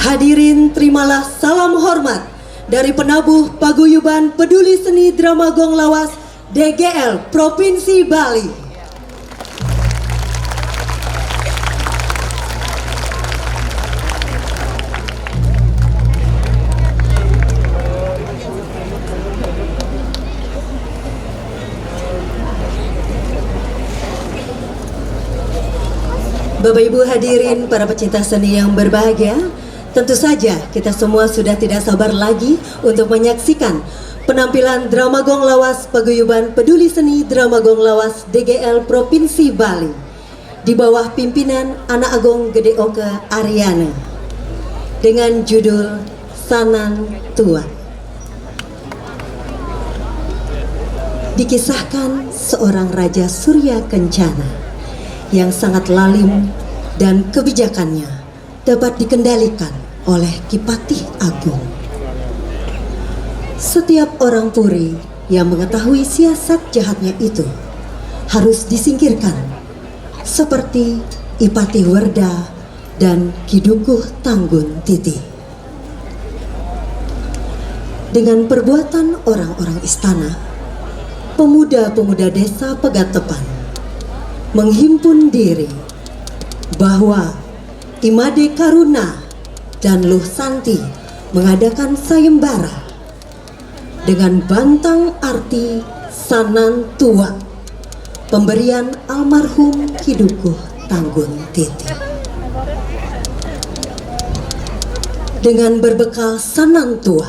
Hadirin terimalah salam hormat dari penabuh Paguyuban Peduli Seni Drama Gong Lawas DGL Provinsi Bali. Bapak Ibu hadirin para pecinta seni yang berbahagia, tentu saja kita semua sudah tidak sabar lagi untuk menyaksikan penampilan Drama Gong Lawas Paguyuban Peduli Seni Drama Gong Lawas DGL Provinsi Bali di bawah pimpinan Anak Agung Gede Oke Aryana dengan judul Sanan Tua. Dikisahkan seorang Raja Surya Kencana yang sangat lalim dan kebijakannya dapat dikendalikan oleh Kipatih Agung. Setiap orang Puri yang mengetahui siasat jahatnya itu harus disingkirkan, seperti Ipatih Werda dan Kidukuh Tanggun Titi. Dengan perbuatan orang-orang istana, pemuda-pemuda desa Pegatepan menghimpun diri bahwa Imade Karuna dan Luh Santi mengadakan sayembara dengan bantang arti Sanan Tua, pemberian almarhum Kidukuh Tanggun Titi. Dengan berbekal Sanan Tua,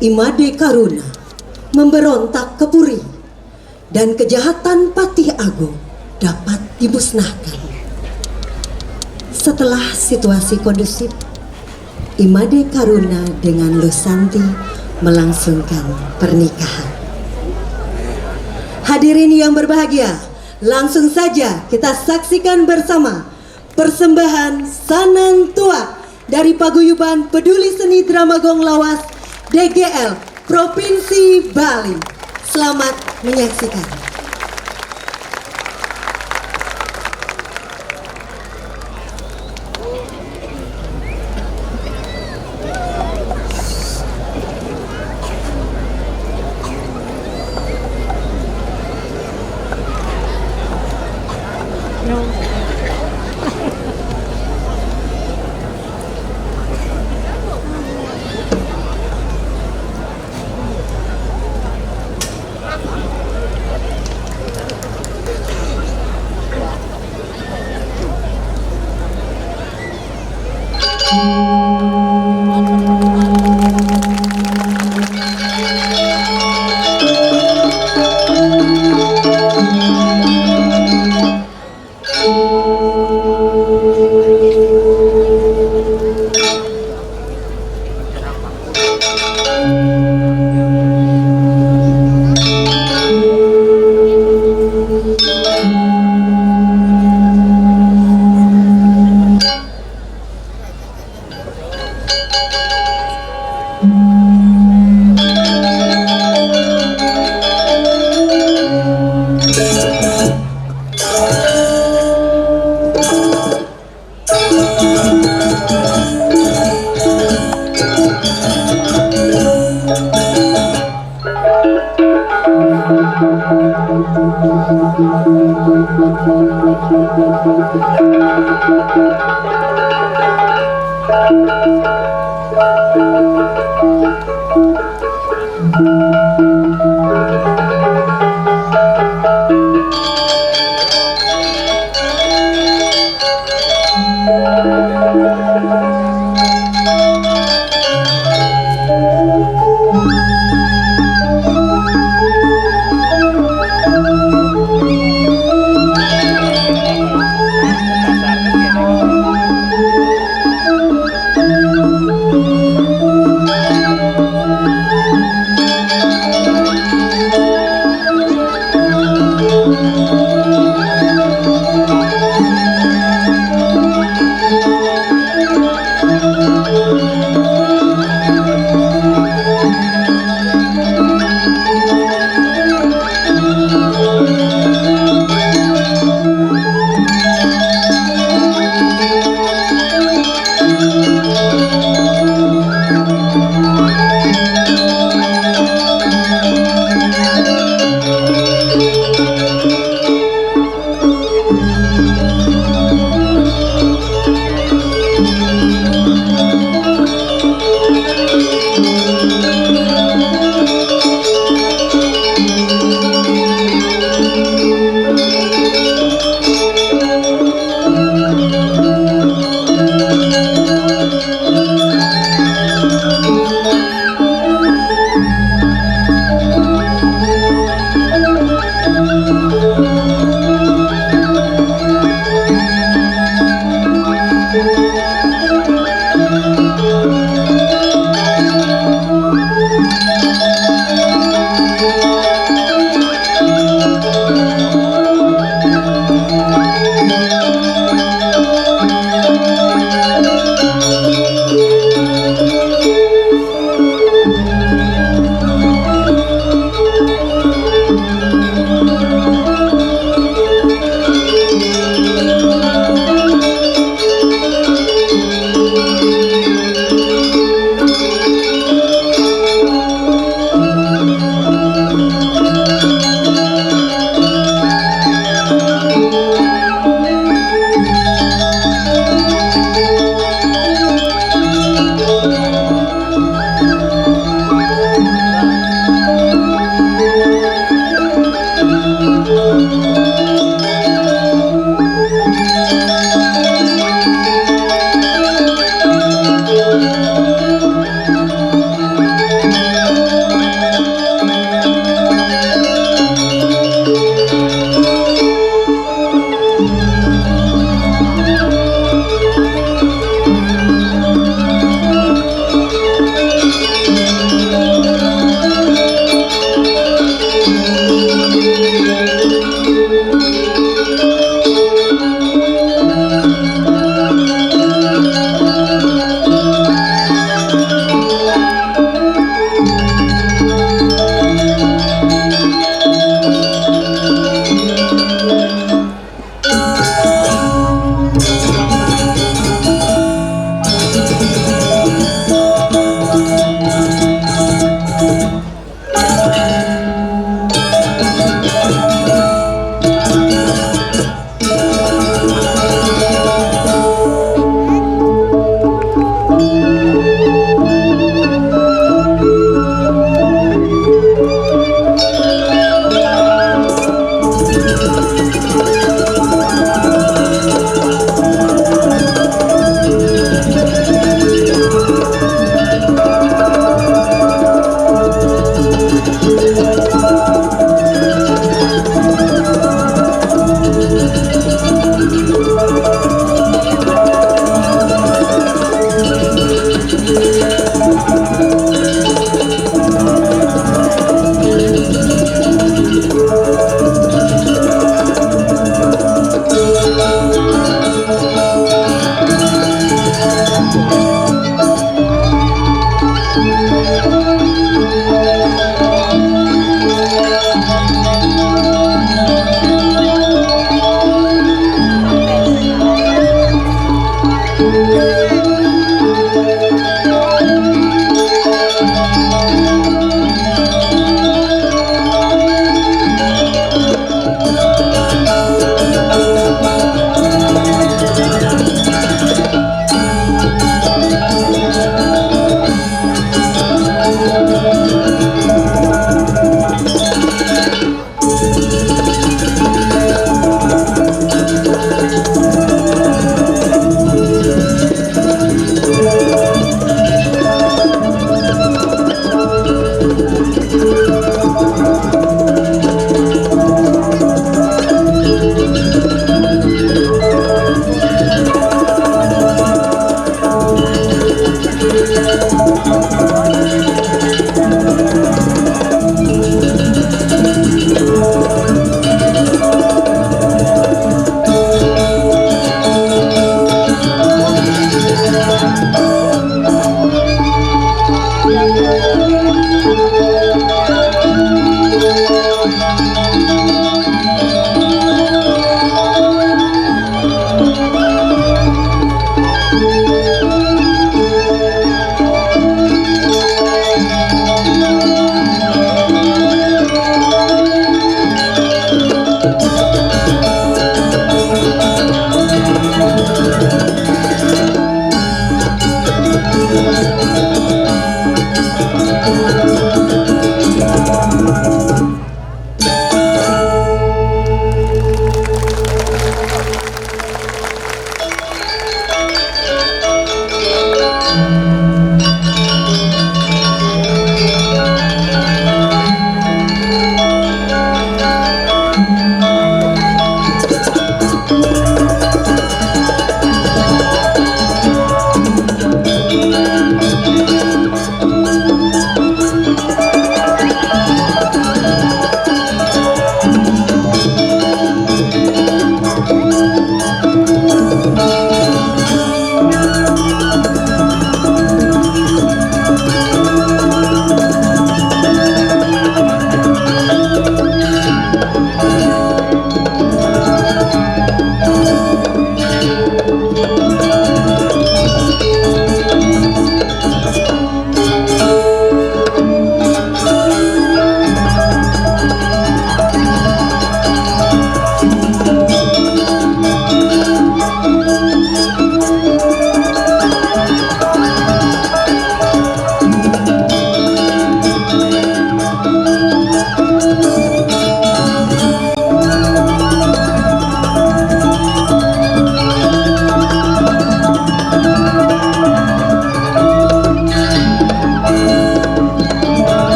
Imade Karuna memberontak ke Puri dan kejahatan Patih Agung dapat dimusnahkan. Setelah situasi kondusif, Imade Karuna dengan Luh Santi melangsungkan pernikahan. Hadirin yang berbahagia, langsung saja kita saksikan bersama persembahan Sanan Tua dari Paguyuban Peduli Seni Drama Gong Lawas DGL Provinsi Bali. Selamat menyaksikan.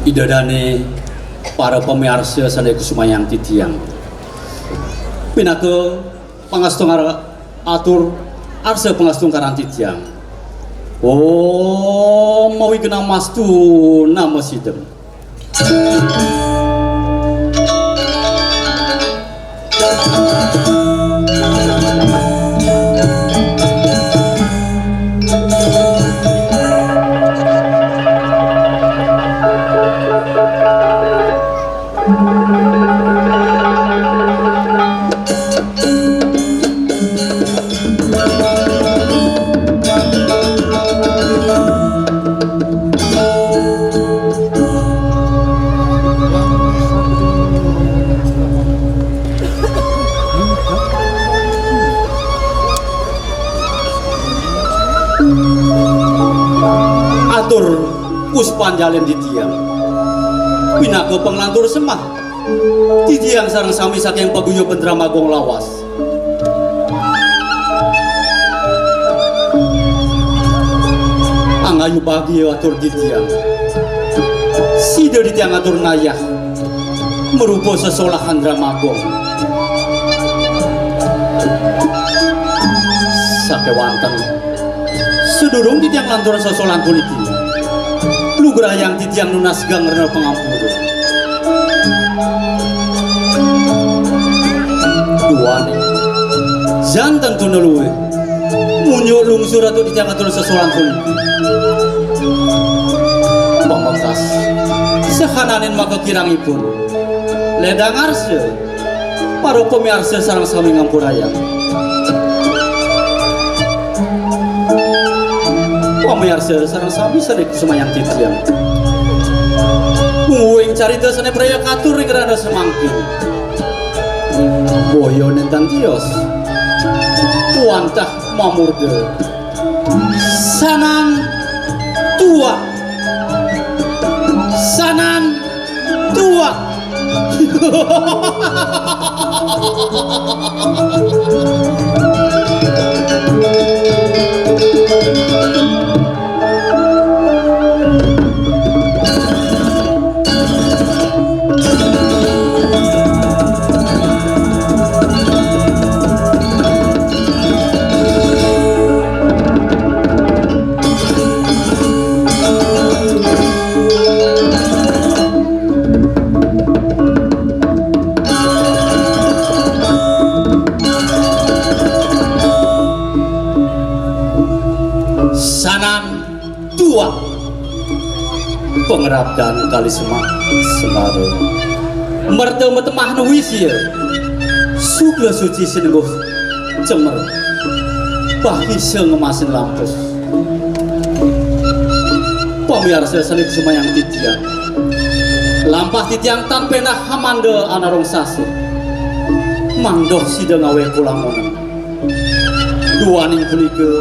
idadane para pemirsa sadaya kusumayang titiang pinake pangastung atur arsa pangastung karang titiang mawi genang mastu nama sidem atur puspan jalen di tiang pinake penglantur semah di tiang sareng sami saking paguyuban Dramagong lawas angayu bagi atur di tiang sida di tiang atur nayah merupa sesolahan Dramagong sakewanten sedurung di tiang lanturan sosolan kuliti lugrah yang di tiang lunas gang renal pengampuru duane jantan tunelue munyuk lungsur atau di tiang lanturan sosolan kuliti pamangkas sehananin maka kirangipun ledang arse para pemirsa sarang sami ngampuraya pamirsa sareng sami sadaya kusumayang titiang nguing carita sane praya katur ing rada semangkin boyo nentan tios wantah mamurde sanan tua pengerap dan kali Semarang mertemu temah nuwisi sugla suci sinengguh cemer bahisa ngemasin lampus pamirsa sanik sumayang titiang lampah titiang tan penah hamanda anarong sasi mandoh sida ngawe kulangonan duaning punike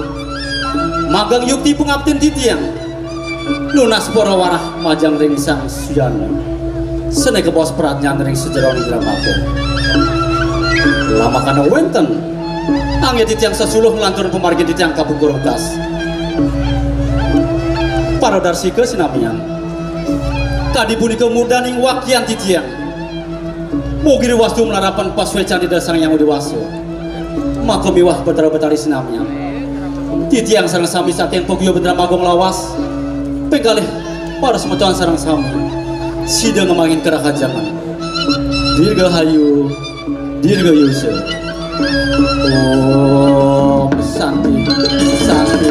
magang yukti pengabdin titiang lunas para warah majang ring sang sujana sene kebos peratnya ring sejeroni Dramagong lama kana wenten angge titiang sesuluh ngelantur pemargi titiang Kapungkurogas para darsike sinamian tadi punika mudaning wakian titiang mugi wastu melarapan paswe candi dasar yang dewasa maka miwah betara-betari sinamian titiang sareng sami saking paguyuban Dramagong lawas pegalih para semetuan sarang sami sida ngemangin kerakajangan dirgahayu dirgayusa om santi santi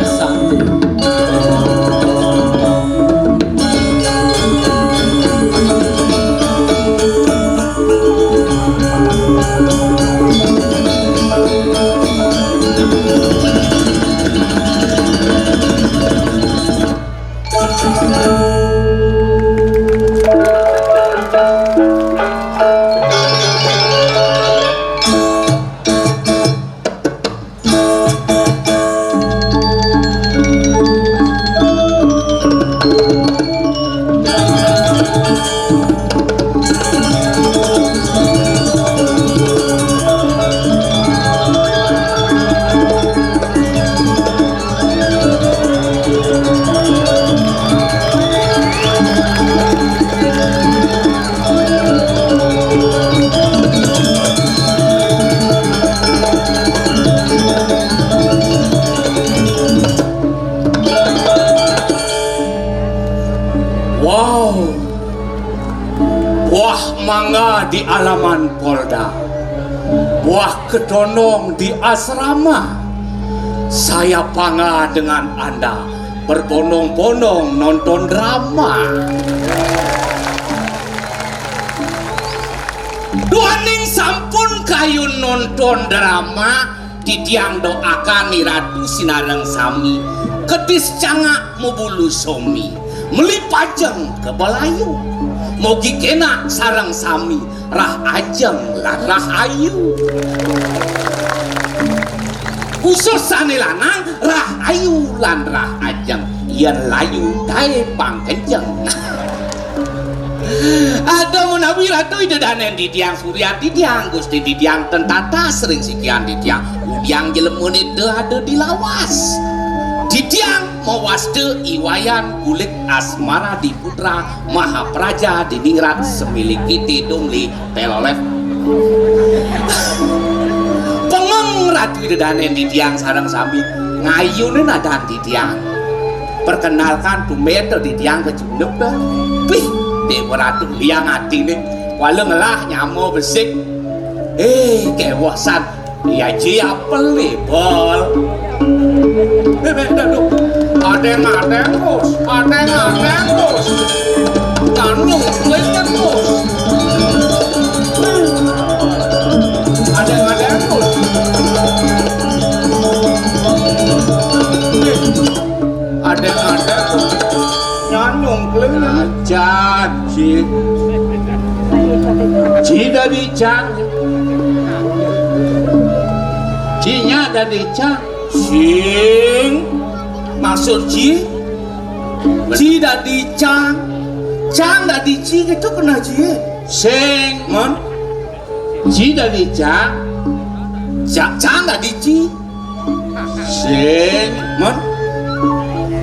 santi halaman Polda, buah kedonong di asrama. Saya bangga dengan Anda berbondong-bondong nonton drama. Duaning sampun kayun nonton drama, titiang doakan ni Ratu Sinareng Sami kedis cangak mubulu somi melipajeng ke balayu mogi kena sarang sami rah ajeng lan rah ayu khusus sane lanang rah ayu lan rah ajeng yen layu dae pangkenjeng. Ada menawi ratu ide danen di tiang surya di tiang gusti di tiang tentata sering sikian di tiang udiang jelemune de ada di lawas di tiang mawas de iwayan kulit asmara di putra mahapraja di ningrat semiliki tidungli telolef pengeng ratu ide danen di tiang sarang sami ngayunin ada di tiang perkenalkan tumeter di tiang kecunduk dah wih Dewa Ratu liang hati nih walau ngelah nyamu besik kewasan ya apel lebol daduk adeng terus kanung gue terus adeng terus adeng nyanyung kelihatan Ci dari Cang Cinya dari Cang Sing maksud Ci dari Cang Cang dari Ci itu kena Ci Sing mon Ci dari Cang Cang dari Ci Sing mon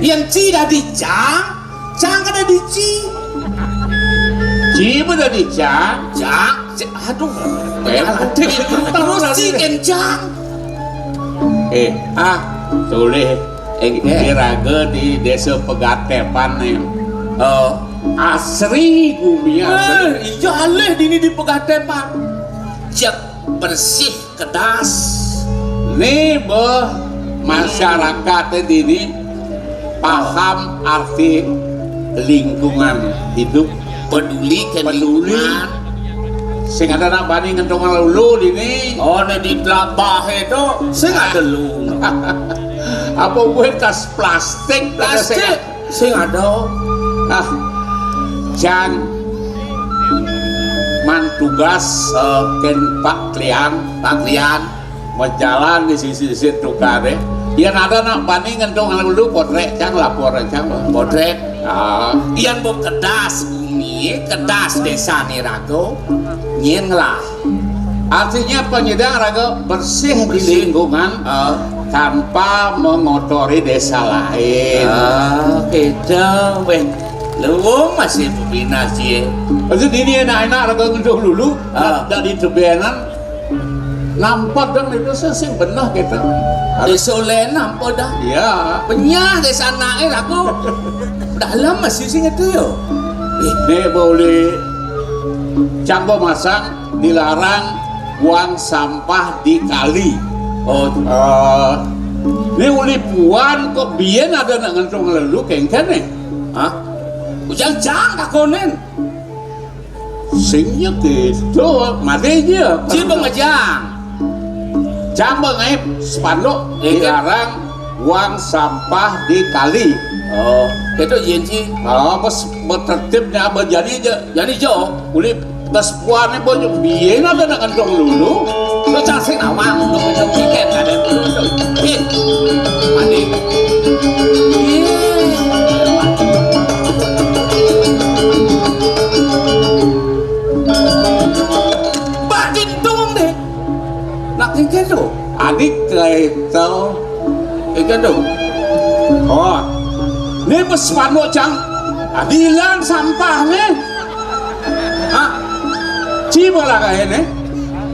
yang Ci dari Cang Cang ada di Ci bener di Cang aduh terus Ci kencang tulis kira-kira di desa Pegatepan nih asri gumi asri iya alih dini di Pegatepan cek bersih kedas nih masyarakat ini paham arti lingkungan hidup peduli ke lingkungan sing ada nak banding ngentong lulu ini di telabah itu sing ada lu apa buat tas plastik sing ada Cang man tugas ken Pak Klian berjalan di sisi tukare yang ada nak banding ngentong lulu potret Cang lapor Cang potret yang mau kedas bumi kedas desa Nirago nyen lah artinya penyedang raga bersih di lingkungan tanpa mengotori desa lain kita weh lu masih pembina sih maksud ini enak-enak raga ngentong lulu dari tebenan nampak dong itu sesing benar kita desolen nampak dah iya penyah desa naik aku dalam masih sing itu yo ini boleh Canggo masang dilarang buang sampah di kali ini uli puan kok biyen ada nak ngentong lelu kengken ujang Cang kakonen singnya gitu mati aja cipa ngejang Cang mengaip spanduk dilarang buang sampah di kali itu yenci pas bertertibnya berjadi aja jadi jauh kulit kesepuannya banyak biaya ada nak kantong lulu lo cacing awang untuk minum tiket ada adik batin dong deh nak tiket tuh adik kayak tau tiket tuh ini pesmano Cang adilan sampahnya ciba lah kayak ini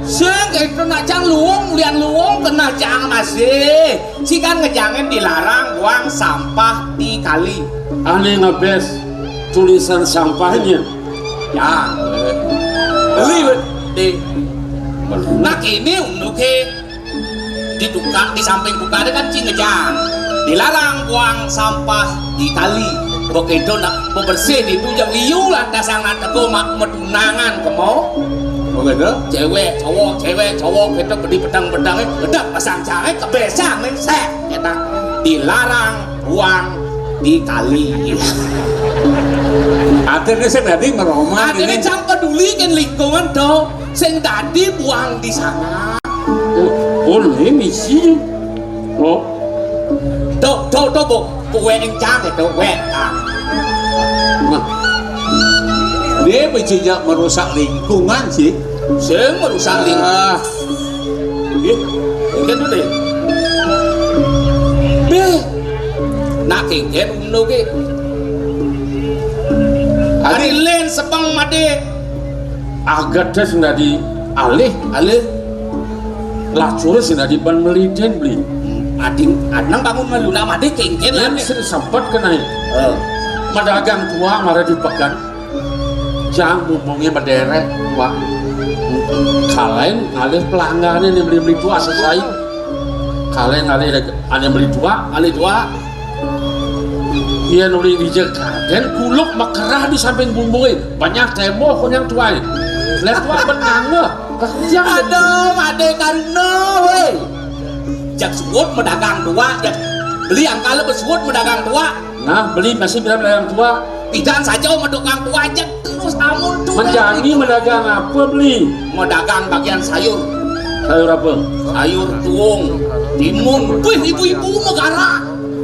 sing itu nak Cang luung lian luung kena Cang masih si kan ngejangin dilarang buang sampah di kali aneh ngebes tulisan sampahnya ya deh. Nah kini untuk di tukang di samping tukang kan Cingejang. Dilarang buang sampah di kali. Begitu nak bersih di tujang liu lah dasang nak teko mak metunangan kemo. Begitu cewek cowok kita beli pedang-pedang bedak pasang jangan kebesang nih sek kita dilarang buang di kali. Akhirnya saya berarti ngeroman Akhirnya jangan peduli kan lingkungan do sing tadi buang di sana. Oh ini misi. Oh Do bu kue encang itu kue nah dia menjejak merusak lingkungan sih. sing merusak lingkungan. Mungkin tuh deh. Nak kengken uno ke. Ari len sepang made. Agak dah sudah di alih lacur sudah di ban meliden beli. Ading adang bangun malu nama made kengken lah. Yang sempat kena pedagang tua marah dipegang. Jangan ngomongnya berderet tua. Kalian alih pelanggannya yang beli tua selesai. Kalian alih beli tua. Ia nuri dijaga dan kuluk makerah di samping bumbuin banyak tembok yang tua lihat tua benang kerja Aduh made karena weh. Jak suut medagang tua, jak beli yang kalau bersuut medagang tua. nah beli masih bilang pedagang tua Pidan saja medagang tua aja terus amun tuh. menjangi medagang apa beli Medagang bagian sayur. sayur apa Sayur tuung, timun, wih ibu-ibu megara.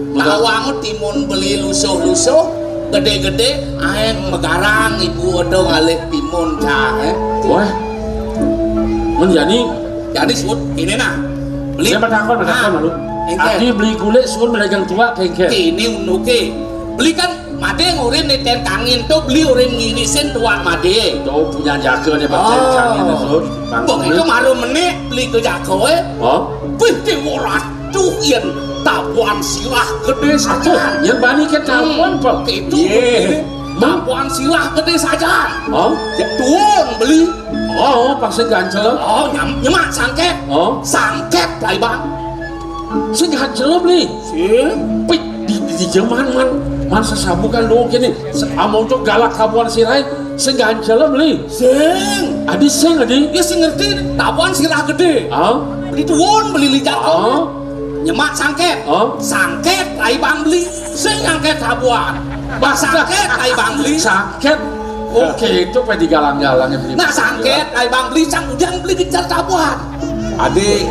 Lawangut timun beli lusuh-lusuh, gede-gede, aeng megarang ibu ada ngalih timun cah. wah menjadi Jadi suut ini nah, beli. saya medagang malu Adi beli kulit suun medagang tua kengkel Ini unuke, beli kan made ngurin neten kangin tuh beli urin ngirisin tua made. tuh punya jaga dia pakai kangin itu Begitu maru menit beli ke jagoe. oh Wih, deworat tuh yen tabuan silah gede saja. yang bani ke tapuan pak Itu tabuan silah gede saja. oh Tuang beli. oh pasti gancel Oh, nyemak sangket. oh Sangket lah bang. saya gancel beli Wih, di Jerman man sesabukan lo gini among tuh galak tabuan sirai segancel beli Sing. adi sing adi Dia sing ngerti tabuan silah gede. oh Beli tuang beli lijak. oh Nyemak sangket. oh Sangket lah bang beli. Sing sangket tabuan. Bah sangket lah bang beli. sakit oke itu pe digalang-galangnya beli Nah sangket lah bang beli sang ujang beli kejar tabuan. adi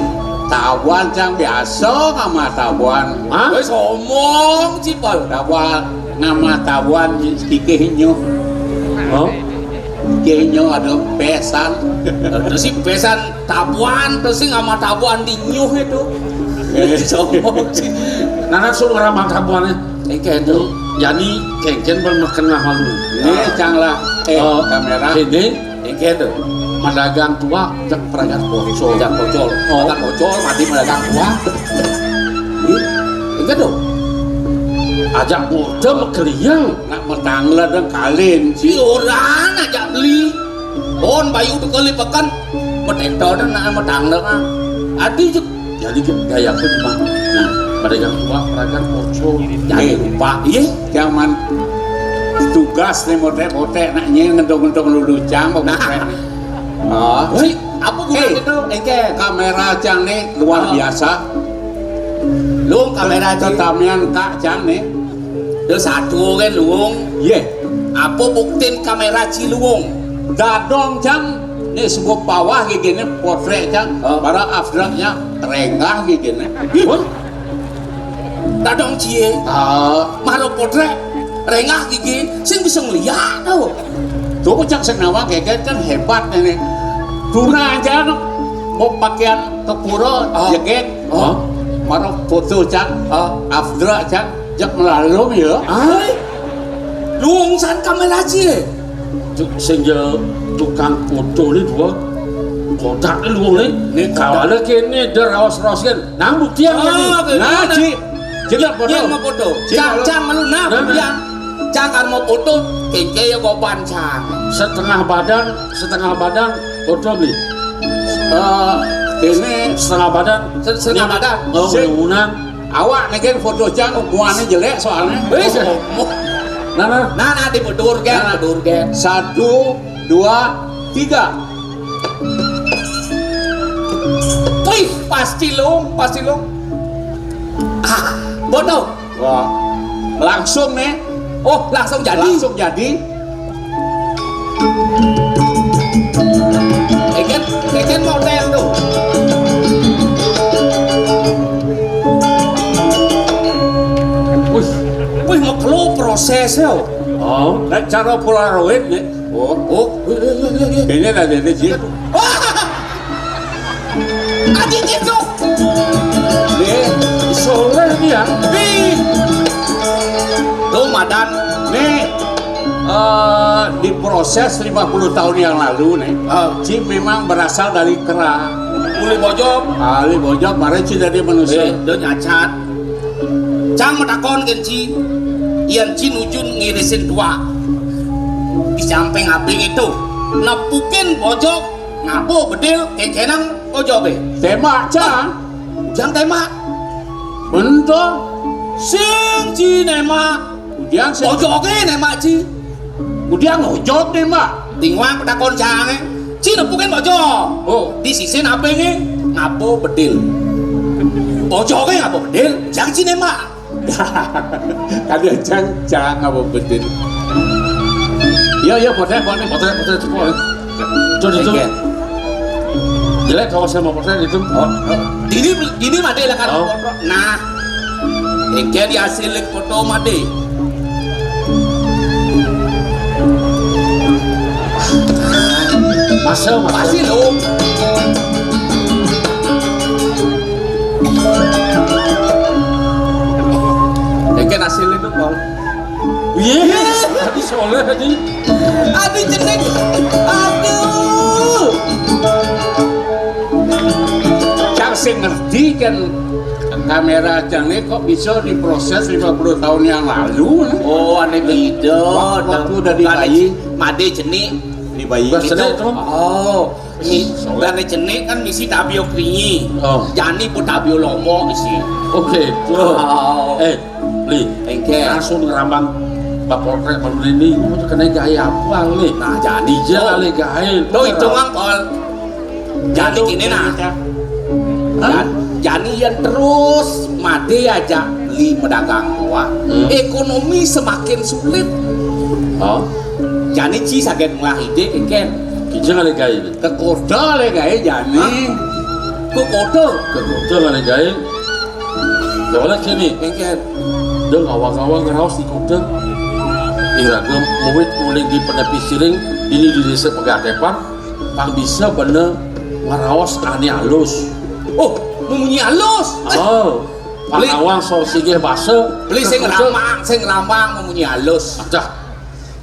tabuan yang biasa sama tabuan hah Wes ngomong cipol. tabuan nama tabuan dikehnya Oh, kehnya ada pesan terus si pesan tabuan terus si sama tabuan dinyuh itu. Ngomong sih. nana suruh ramah tabuannya Kayak itu. yani kengken bermakan malu Ini janganlah kamera ini Kayak itu. madagang tua jak peragat bocor Jak bocor. Makan bocor mati medagang tua. Kayak itu. ajak muda mekeliang nak metangla dan kalin Si orang aja beli. Bon bayu tuh kali pekan. Petektor dan nak metangga kan. Adi juga. jadi gaya aku cuma nah madagang tua peragat bocor Jangan lupa. Iya. zaman tugas nih motek-motek naknya ngedong-ngedong lulucang Nah. Si apa bukan itu? Engke. kamera cang nih luar biasa Luang kamera aja. tetamian kak cang nih Dia satu kan luang. ye Apa buktiin kamera Ciluung? dadong cang nih sebuah bawah gini potret cang para afdraknya rengah gini Dadong cie. Malu potret. Rengah gigi. Sing bisa ngeliat tau. tuh cang senawa kayak kan hebat nih tuna aja no mau pakaian ke pura jaket para foto cang afdrak cang jak melalum ya Luang san kamera cie. sehingga tukang foto ini dua kotak ini luang Ini nih kalau ada kini dia rawas-rawas kan nang buktian kan nah ci jelas foto Yang mau foto. Cang malu nah yang. Cang kan mau foto. Kengke ya kau pancang. setengah badan Foto beli. Ini Setengah badan. setengah badan. Oh, Sing. mudah-mudahan. Awak negen foto jang muannya jelek soalnya. Nah. Nah, di bedur gen. 1, 2, 3. Wih, pasti long. Bodoh. Wah, langsung nih. Oh, langsung jadi. Egen model tuh. Wih, mau keluar prosesnya. Oh. Dan cara polaroid nih. Ini ada di sini. Aji itu. Nih, Soleh dia. tuh Madan. Nih, diproses 50 tahun yang lalu nih. Ci memang berasal dari kera. Uli bojok. Ali bojok, kemarin Ci dari manusia. Dan nyacat. Cang metakon genci. Ian Ci nujun ngirisin tua. Di samping abing itu. Nepukin bojok. Ngapo bedil kekenang bojok be. Tembak Cang. Jang tema. Bentuk. Sing Ci nema. Udiang sih. Bojoknya nema Ci. Udiang ngojok nih Mbak. Tingwang petakon Cang. Ci nepukin bojok. Oh. Di sisi abingnya. Ngapo bedil. Bojoknya ngapo bedil. Jang Ci nema. Ada Cang apa betul. Iya, potret. Cepet. Coba itu. Jelek kalau saya mau potret itu. Ini made lah kan Oh. foto. Nah, engke di hasil foto made. Masuk. Pasti lo. Engke hasil itu kok. Iya. Tadi Soleh tadi. Aduh jenek. Aduh. Cang sih ngerti kan kamera Cang ini kok bisa diproses 50 tahun yang lalu. Oh, aneh gitu. Waktu udah di bayi. Made jenik. Di bayi Bahasa itu. itu. Oh, dan jenik kan misi tabio kringi. Oh. Jani pun tabio lomo isi. Oke, tuh. Oh. Li. Engke. Langsung ngerambang Pak Potret baru ini. Mau kena gaya apa li? Nah, jadi Dia kali gaya. Tuh itu ngangkol. Jadi gini nah. Jadi yang terus mati aja li pedagang tua. Ekonomi semakin sulit. Oh. Jadi ci sakit mulah ide keken. Kijang kali gaya. Ke kota le gaya Jani. Ku kodo Kekotor kali gaya. Soalnya kini. keken. Deng awang-awang ngeraos di kota. Iragam muwit uling di penepi siring ini di desa Pegadepan. Pang bisa bener ngeraos ane halus. Oh, memunyi halus. Oh. Pang Beli. awang sorsigeh basa. Beli sing ramang memunyi halus. Acah.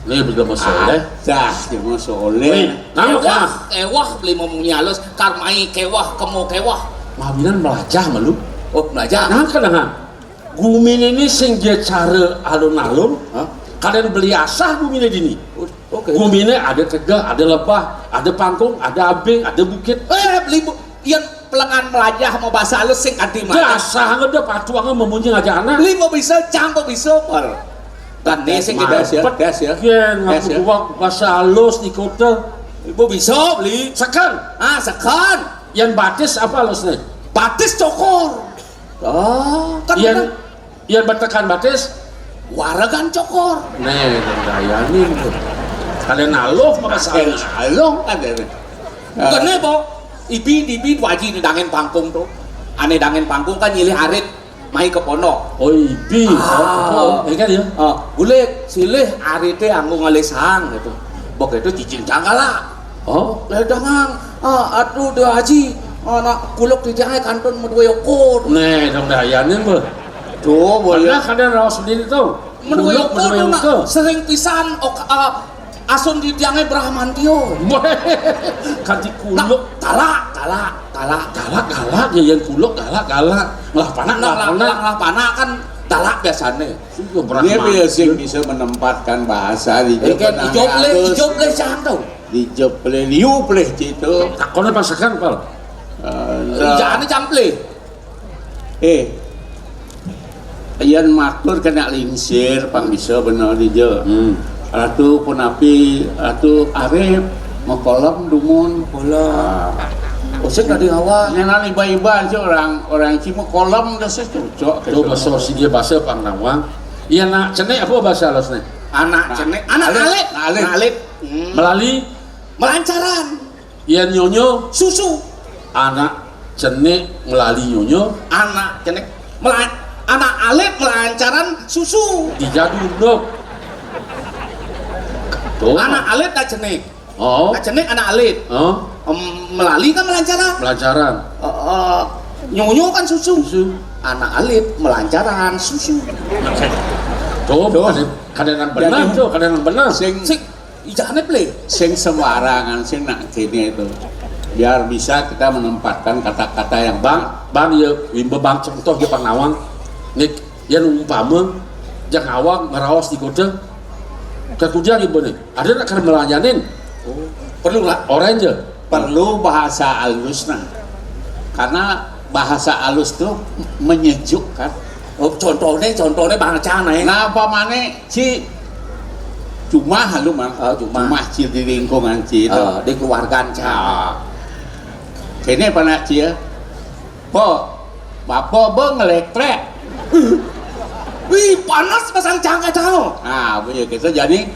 Ini bergama soleh. Dah, cuma soleh. Kewah beli memunyi halus. Karmai kewah kemo kewah. Mawinan melajah malu. Oh, belajar. Nah kadang gumin ini sing dia cara alun-alun. Kalian beli asah guminnya dini. Oke. Guminnya ada tegak, ada lebah, ada pangkung, ada abing, ada bukit. Beli yang pelengan melajah mau bahasa halus sing kadi Dah asah ngeda patuangan memunyi ngajak anak. beli mau bisa cangkok bisa pal dan sing Das ya, kita das ya. Kian Das ya. ngaku buak bahasa halus di kota. mau bisa beli Sekan, sekan yang batis apa halusnya? batis cokor kan Yang bertekan batis. waragan cokor Nih, dayanin tuh. Kalian halus maka halus. Along ada. kene po ibi wajib dangen pangkung tuh aneh dangen pangkung kan nyilih arit mai ke pondok Oh ibi. Ini kan ya. boleh silih arite anggo ngalesang gitu bok itu cicing cangkala Oh, ledangang aduh deh haji anak kuluk di jangan kantun medua yokot nih dong dayanin bu. Tuh boleh. Karena kalian rawat sendiri tuh. medua Medua yokot yoko. sering pisan asun di jangan Brahmantio Kanti nah kuluk. galak Galak ya yang kuluk galak. Lah panak lah panah kan galak biasanya Dia biasa bisa menempatkan bahasa di ijob le jangan tau di jeple liu pleh itu Takone pasakan pal. Jangan cample. Ayan matur kena lingsir pang bisa bener di je. Ratu punapi ratu arep mekolom dumun bola. Usik tadi awak. Nena iba-iba aja orang cimo kolom dah cocok. Itu bahasa dia bahasa Pangnawang. Iya nak cenek apa bahasa halusnya? Anak cenek, anak alit. Melalui Melancaran. iya nyonyo Susu. anak cenek melalui nyonyo Anak cenek anak alit melancaran susu. dijadu dok. Tuh. Anak alit tak cenek. Oh. Tak cenek anak alit. Oh. Melalui kan melancaran. Pelajaran. Nyonyo kan susu. Susu. Anak alit melancaran susu. Tuh. Kadenan benar tuh, kadenan benar. Sing Ijane play. sing sembarangan sing nak kini itu. Biar bisa kita menempatkan kata-kata yang Bang ya wimbe bang contoh di Pangnawang. Nik yang umpama jang awang ngerawas di kota. Kerja ibu nih. Ada nak karena melayanin Perlu lah. orange. perlu bahasa halus nah. Karena bahasa halus tuh menyejukkan. Contohnya bangsa nih. Nah, apa mana ci cuma halu mah, cuma. ci di lingkungan ci itu. Di keluarga Nah, kini apa nak ci ya? Po, bapak beng elektrek. Wih, panas pasang cangkah tahu. Nah, begitu jadi,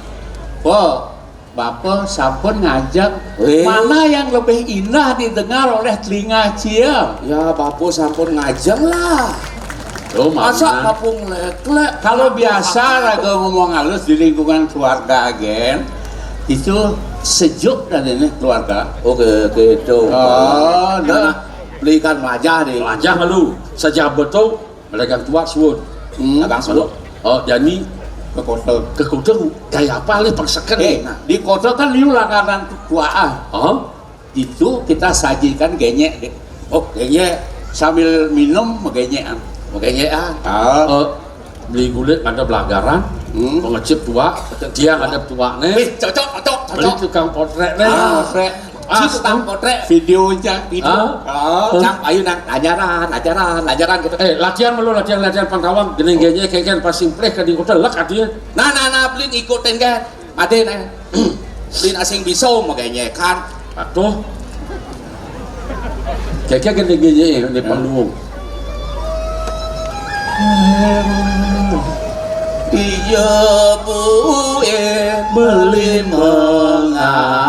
po, bapak sampun ngajak Wih. mana yang lebih indah didengar oleh telinga cia. Ya, bapu sampun ngajeng lah. Tuh Masa mana? bapu ngelek-lek. Kalau biasa raga ngomong halus di lingkungan keluarga agen itu sejuk dan ini keluarga. Oke, gitu. Oh, dah. Belikan wajah deh. Wajah malu. Saja betul mereka tua suwun. Abang solo. Oh jadi Ke kota. ke kota kayak apa nih persekan Di kota kan liu langganan tuaan. Oh. Itu kita sajikan genyek deh. Oh, kayaknya Sambil minum genyek. kayaknya Beli kulit ada pelanggaran. Pengecip tua. Dia ada tua nih. cocok. Beli tukang potret nih. Si tukang potret. Videonya Cang, ayo nang ajaran gitu. Latihan Pangnawang. Gini gini kayak passing play ke di kota lek artinya. Nah, beli ikutin kan. Ada nih. Beli asing bisau makanya kan. Atuh. Kayak gini gini di panggung. Iya bu beli mengalir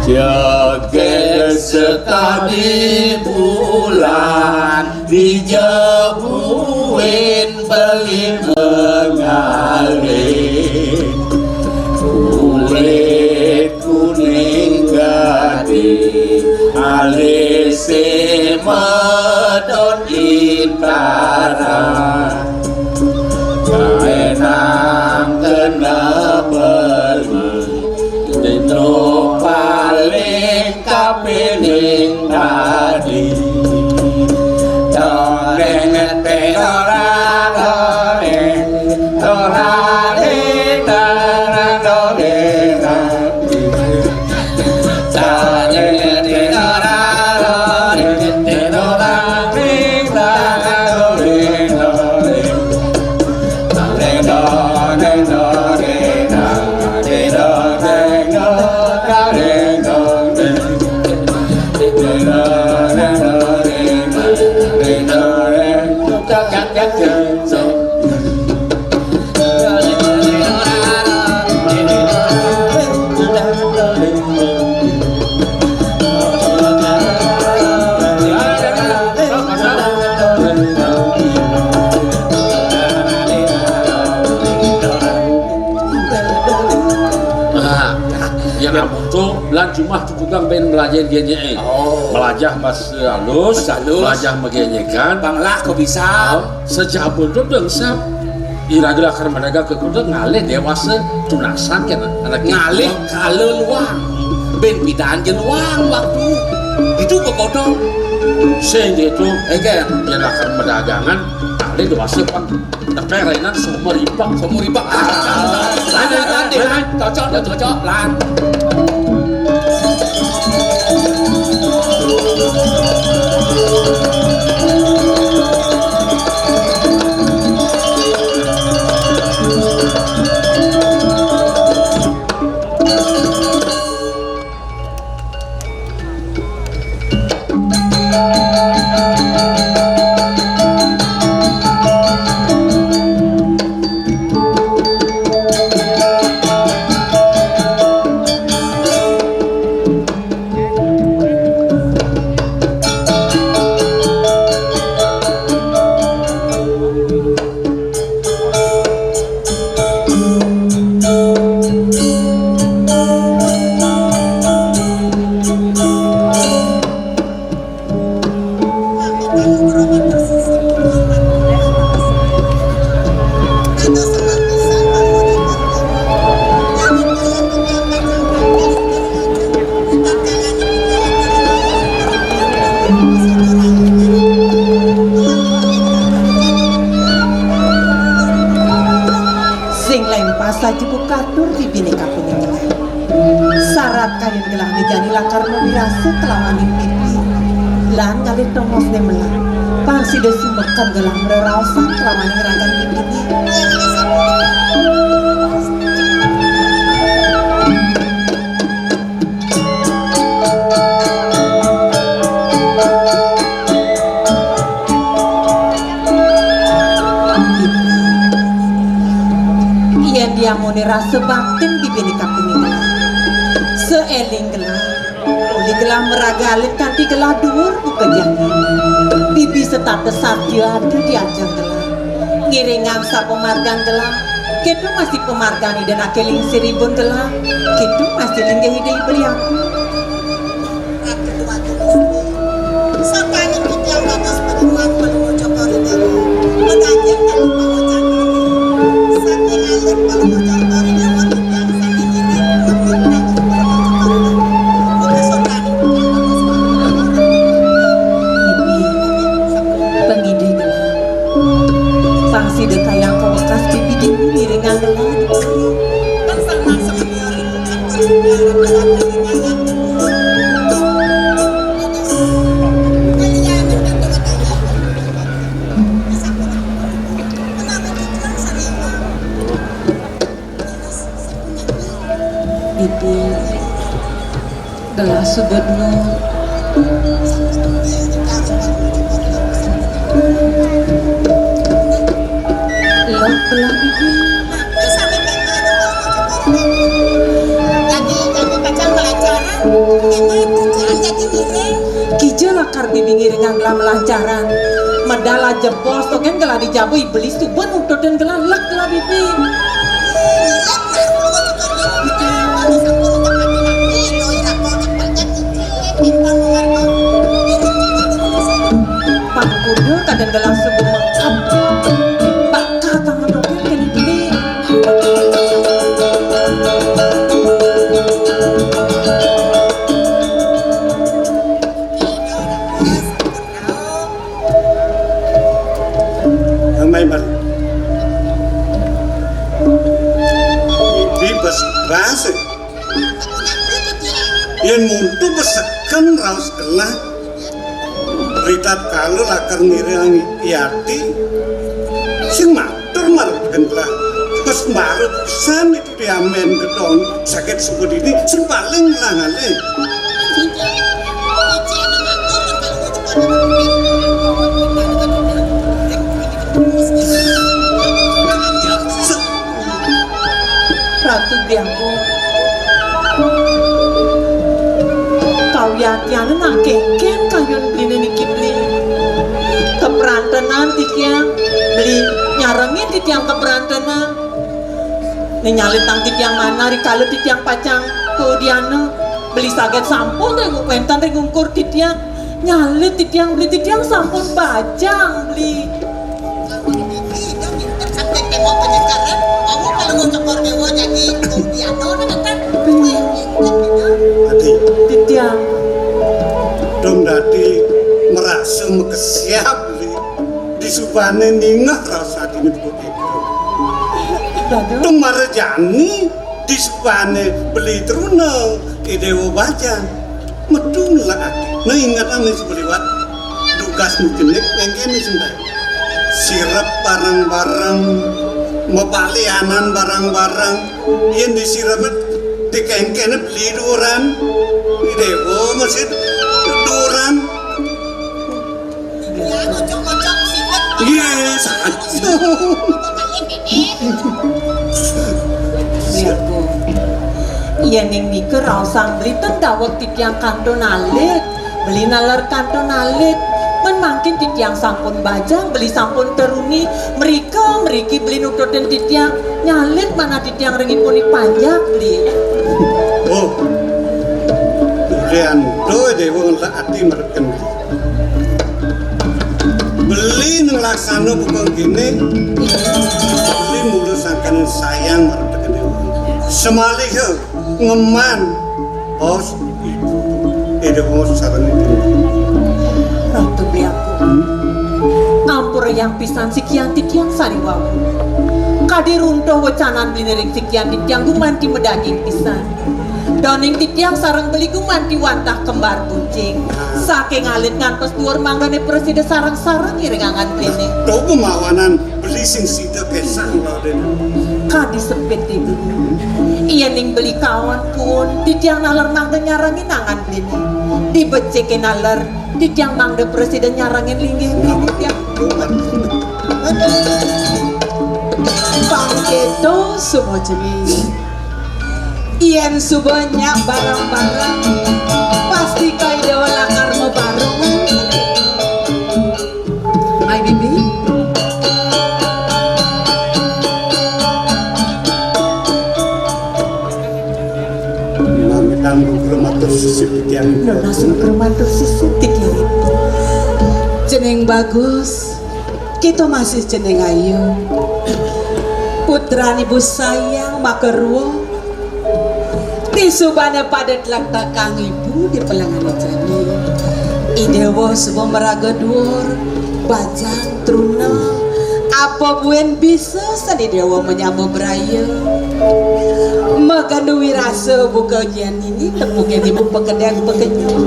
Joget sekali bulan dijebuin beli mengalir kulit kuning gading alis medon intara kaenang kena beli itu paling kapiling tadi doreng terorang doreng dorang dorang doreng Bulan Jumat tukang pengen belajar genye. Belajar bahasa halus, belajar mengenyekan. Banglah kok bisa. Sejak bodoh dengsap. Iragelah karena mereka ke kota ngalih dewasa tunasan kan anak Ngalih kalau luang. Ben bidaan luang waktu. Itu kok kodong. sehingga itu Kan. yang akan perdagangan kali dewasa kan tekerenan sumur ibak. Lan cocok lan. saji bukatur di bineka peninggalan syarat kain gelah dijani lakar wirasa kelawan pipi lan ngalir tongos ne melang pangsi desi mekan gelah merausan kelawan ngeragan pipi dia mau rasa batin di bineka peninggalan seeling gelah oleh gelah meragalit kanti gelah dhuwur bukan jangan bibi setata satya adu diajang gelah ngiringan sa pemargan gelah ketu masih pemargani dan akeling siribun gelah ketu masih linggih hidai beli aku sapanya kita batas penuan penuh jokori baru mengajar kalau mau jadi satu lalu kalau mau jokori lewat yang sakit ini pengide gelah pangsi deka yang kau bekas pipi di miringan gelah dan sang biarin Ibu gelah sebetno lak belah bibi jadi pacar melancaran kija lakar bibi ngiringan gelah melancaran medala jebos token gelah dijabu iblis tuban untuk dan gelah lak gelah bibi Pak Kudu kadang gelang sebelum mengkap Pak kata mendokin kini beli Amai mar Ini bas yang muntu besekan raus gelah berita kalau lakar ngirang iati sing matur margen lah pas baru san itu diamen gedong sakit sebut ini sing paling langale Ratu Biangku kau yatianan nak keken kayun beli niki beli keperantenan titiang beli nyarengin titiang keperantenan nyalin tang titiang mana rikalu titiang pacang tuh diana beli saget sampun rengung wentan rengung kur titiang nyalin titiang beli titiang sampun bajang beli sampai temo penyegaran kamu kalau mau cokor dewa jadi tuh diana kan titiang dong dadi merasa mekesiap disupane ningah rasa dini begitu. Dados Tumarjani disupane beli teruna idewo baca medun lah ati. Nah ingat ane sebeliwat tugas nukenik yang kene sendiri. Sirap barang-barang, mepalianan barang-barang, yang disirapnya dikengkene beli duran, idewo masih duran. Yes, Lihatku, iya ning niku rausang beli tendawat titiang kanton alit, beli nalar kanton alit, men mangkin titiang sampun bajang, beli sampun teruni, meriki beli nututin titiang nyalit mana titiang ringipun panjang beli. oh, durian do dewa ati mereken. Beli ngelaksana bukan gini, beli mulu sangkan sayang mereken dewa. Semalih ngeman, bos ibu, dewa sarang itu. Ratu beli aku, ampura yang pisan sikian titiang sariwawu. Kadi runtuh wacanan beli nering sikian titiang gumanti medaging pisan. Doning titiang sarang beli gumanti wantah kembar kucing. Saking alit ngantos dhuwur manggane presiden sarang-sarang iringangan beli. Do pemawanan beli sing sida kesang laden. Kadi sepet ibu. Iya ning beli kawan pun titiang nalar mangga nyarangin nangan beli. Dibecekin nalar titiang mangga presiden nyarangin linggih titiang. Pangketo semua jenis Ian subanya barang-barang pasti kau dewa lakar mau bareng. Ay bibi Namitan bermatur sisip tiang. Langsung bermantul sisi titiang itu. jeneng bagus, kita masih jeneng ayu. Putra ibu sayang makerwo disubana pada telak-takang ibu di pelangan jani. Idewo sebuah meraga dhuwur bajang truna apa buen bisa sani dewa menyambut beraya makanduwi rasa buka ujian ini tepukin ibu pekedang pekenyum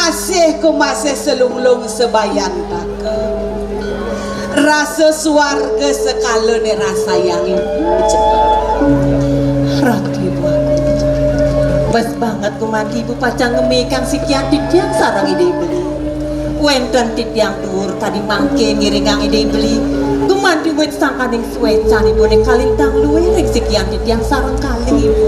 asih ku masih selunglung sebayan taka rasa suarga sekala ni rasa yang ibu Ratu ibu aku. Bas banget ku mati ibu pacang ngemekang sikian titiang sarang ide beli. Wenten titiang dur tadi mangke ngiringang ide beli. Gumanti wet sangkaning suecan ibu ne kalintang luwe rek sikian titiang sarang kaling ibu.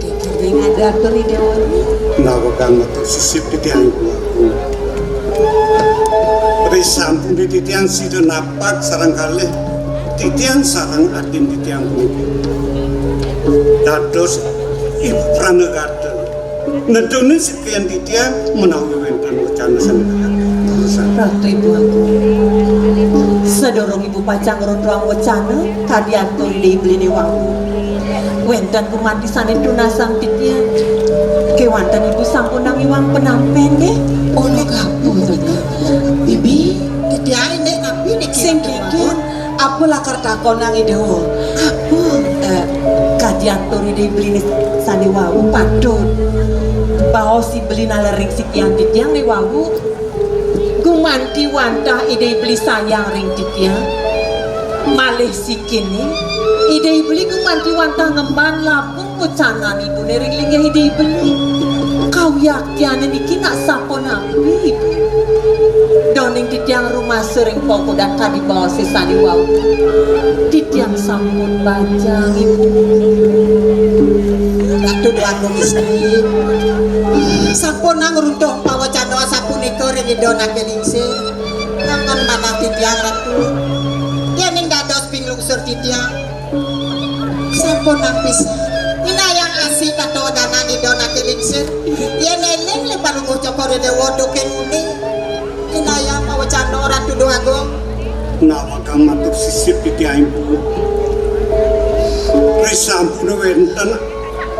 Kikiring ada atur ide wani. Nawagang matur sisip tiang aku. Beri sampun di titiang sida napak sarang kalih titiang sarang adin titiang mungkin dados ibu pranegara nedone sekian titiang menawi wenten wacana sanegara. Ratu ibu aku. Sedorong ibu pacang rondoang wacana tadi atur ide beli ni wangu. Wenten kumanti sanin tunasang titiang. Kewanten ibu sampun nang iwang penampen nggih. oleh kapu bibi titiang ini tapi ini sing kikir apa lakar takon nang idewo apa Kajian turi di beli sani wawu padut bahwa si beli nalering sikian titiang ni wawu gumanti wantah ide beli sayang ring titiang malih sikini ide beli gumanti wantah ngemban lapung pucanan ibu nering linggih ide beli kau yakin niki nak sapon api ibu doning titiang rumah sering pokok dan tadi bawa sesani wawu titiang sampun bajang ibu. Ratu doang istri sampun nang runtuh pawacana sapunika ring idona kelingse nangan manah titiang ratu yen ning dados pinglungsur titiang sampun nang pisan inayang asih kato dana idona kelingse yen eling le palungguh cokor dewa doken uni inayang pawacana ratu doang Nawagang matur sisip titiang ibu. Beri sampun wenten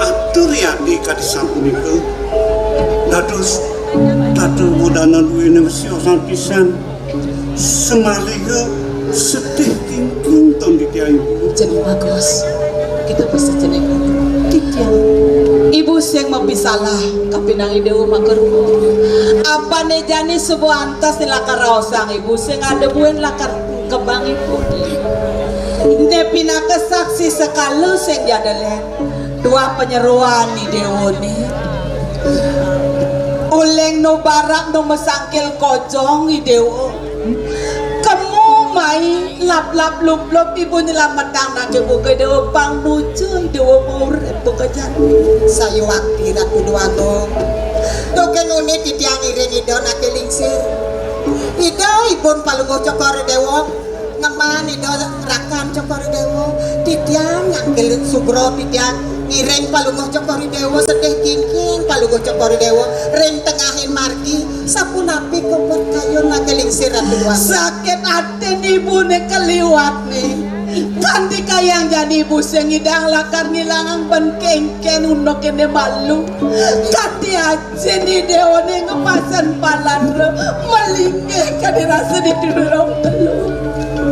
atur yadi kadi sampun itu dados mudah karena duwene siosan pisan semaliga sedih kingking ton ditiang ibu. Jadi bagus. Kita bisa jeneng Titiang. Ibu yang mau bisalah kapinang ide maker. Apa nih jani sebuah antas nilakar raosang ibu sing ada buen lakar kebang ibu. Nepina kesaksi sekali sing jadalen dua penyeruan di dewoni. Uleng no barak no mesangkil kojong i dewo. Kamu mai lap lup ibu nyelamatang nak ibu ke dewa pang nuju dewa urip pekerjaan. Saya waktu ratu duago token unit di tiang iring ido nak lingsir ido ibun palungo cokor dewo ngeman ido rakan cokor dewo di tiang ngangkil subro di tiang ngiring palungo cokor dewo sedih kingking palungo cokor dewo ring tengahin margi sapu napi kopot kayu nak lingsir ratu duago Sakit hati ibu ne keliwat nih. Kandi kayang jadi ibu sing idang lakar ngilangang benkengken unok ini malu. Kandi aja nih dewane ngepasan palan re melingeh kadi rasa ditudurong telu.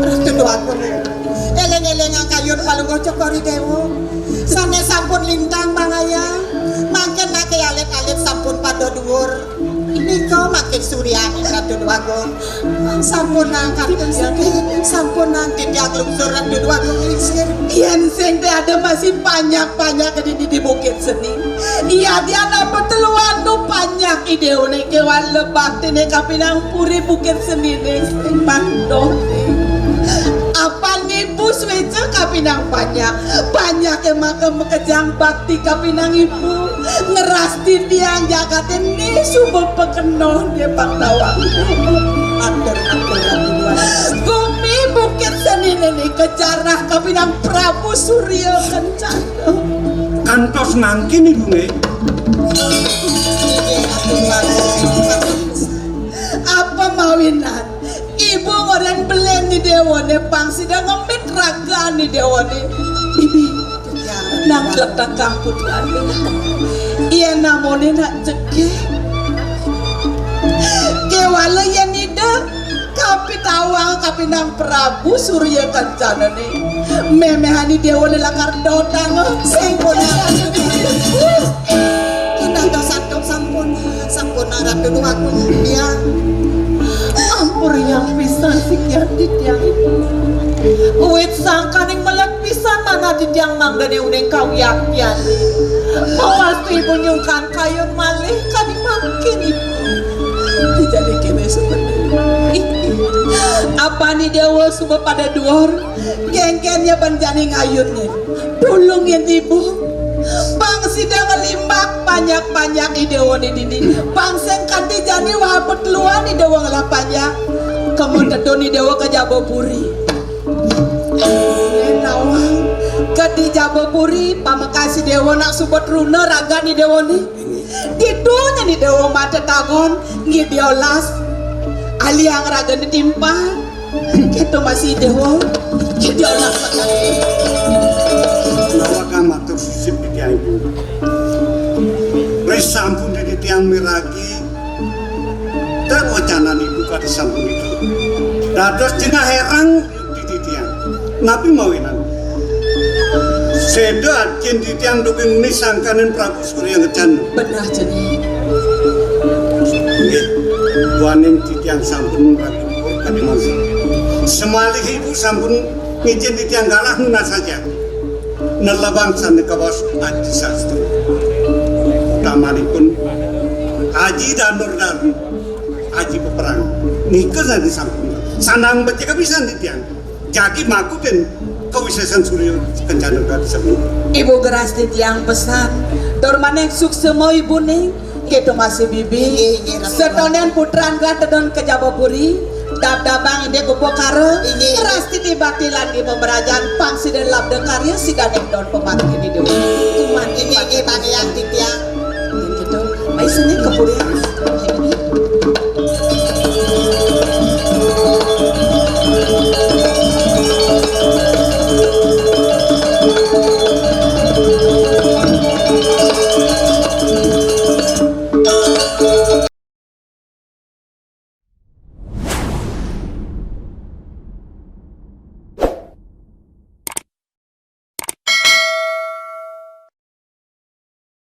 ratu duago eleng-elengang kayu palungo cokor dewo sana sampun lintang mangaya makin nak alit-alit sampun pada dhuwur niko makin suryani ratu duago sampun angkat sampun nanti dia lungsur ratu duago ngingsir Yen sing teh ada masih banyak di Bukit Seni. Iya dia dapat teluan nu banyak ideone kewan lebak tene kapinang puri Bukit Seni ne sing mandong. Apa nih bus weca kapinang banyak emang kejang bakti kapinang ibu ngerasti tiang jagat ini sumber pekenon dia bang tawang atur ratu duago bumi Bukit Seni ini kejarah kapinang Prabu Surya Kencana Kantos nangkin ibu nih. apa mawinan ibu orang belen di dewane pang sidang ngemit raga di dewane bibi nang letak kamput lagi iya namone nak cekik kewala yang ida kapi tawang kapi nang Prabu Surya Kencana nih memehani dewane lakar dodang sampun kita dosa sampun ratu duago dia ampur yang pisan sikian di tiang itu uit sangkaning melek pisan mana di tiang manggane uneng kau yakian mawas ibu nyungkan kayun malih kadi makin ibu dijadi kene seperti apa nih dewa subuh pada duor geng-gengnya banjani ngayunnya tulungin ibu bang sidang limbak banyak idewa di dini bang sengkanti jani wabut luan idewa ngelapanya kemudian doni dewa ke Jabopuri nawang ke di Jabopuri pamakasi dewa nak subot runa raga ni dewa ni didunya ni dewa mata tagon ngidiolas ali yang raga ditimpa itu masih dewa ngidiolas Nawa kama tersisip di tiang ibu. Res sampun di tiang miragi. Dan wacanan ibu kata sampun itu. Dados cina herang di tiang. Nabi mawinan. Seda cin di tiang dukin ini sangkanin Prabu Surya Kencana. benar jadi Nggih, buaning di tiang sampun ragu kadi mangsa. Semalih ibu sampun ngicin di tiang galah nuna saja. Nelabang sana kawas Aji Sastro tamanipun Aji Danur dan Aji Peperang nikah nanti sampun sanang baca kebisan di tiang jadi makutin kewisesan Surya Kencana dari sebelum ibu geras di tiang pesan dormaneng suksemo ibu ning gitu masih bibi setonen putran gatedon ke Jabopuri dab-dabang ide kupo karo rasti dibakti lagi pemberajaan pangsi dan labda karya si ganeng don pemati ini dewa kuman ini bang yang di tiang gitu mai sini kepurian